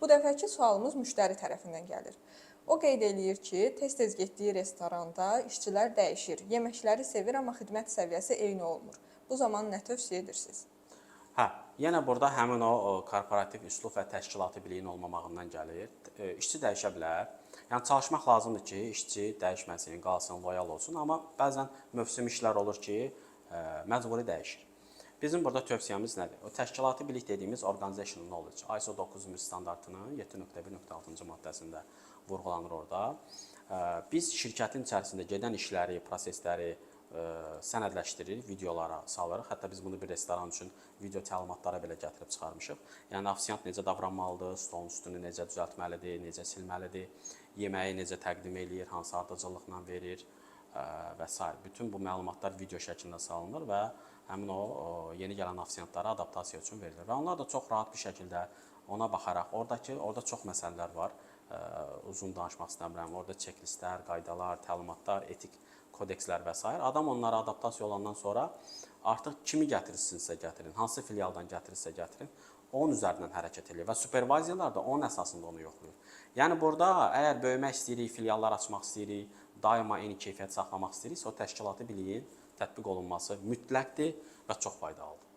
Bu dəfəki sualımız müştəri tərəfindən gəlir. O qeyd eləyir ki, tez-tez getdiyi restoranda işçilər dəyişir, yeməkləri sevir, amma xidmət səviyyəsi eyni olmur. Bu zaman nə tövsiyə edirsiniz? Hə, yenə burada həmin o korporativ üslub və təşkilati biliyin olmamağından gəlir. İşçi dəyişə bilər. Yəni çalışmaq lazımdır ki, işçi dəyişməsin, qalsın, loyal olsun, amma bəzən mövsüm işlər olur ki, məcburi dəyişir. Bizim burada tövsiyəmiz nədir? O təşkilati bilik dediyimiz organizational knowledge, ISO 9001 standartının 7.1.6-cı maddəsində vurğulanır orada. Biz şirkətin içərisində gedən işləri, prosesləri sənədləşdiririk, videolara salırıq. Hətta biz bunu bir restoran üçün video təlimatlara belə gətirib çıxarmışıq. Yəni ofisiant necə davranmalıdır, stolun üstünü necə düzəltməlidir, necə silməlidir, yeməyi necə təqdim eləyir, hansı ardıcıllıqla verir və s. Bütün bu məlumatlar video şəklində salınır və həmin o yeni gələn ofisiantlara adaptasiya üçün verilir. Və onlar da çox rahat bir şəkildə ona baxaraq, orada çox məsələlər var, uzun danışmaq istəmirəm. Orada çeklistlər, qaydalar, təlimatlar, etik kodekslər və s. Adam onlara adaptasiya olandan sonra artıq kimi gətirirsinizsə gətirin, hansı filialdan gətirirsə gətirin, onun üzərindən hərəkət edir və supervizorlar da onun əsasında onu yoxlayır. Yəni burada əgər böyümək istəyirik, filiallar açmaq istəyirik, daima eyni keyfiyyət saxlamaq istəyiriksə, o təşkilati biliyin tətbiq olunması mütləqdir və çox faydalıdır.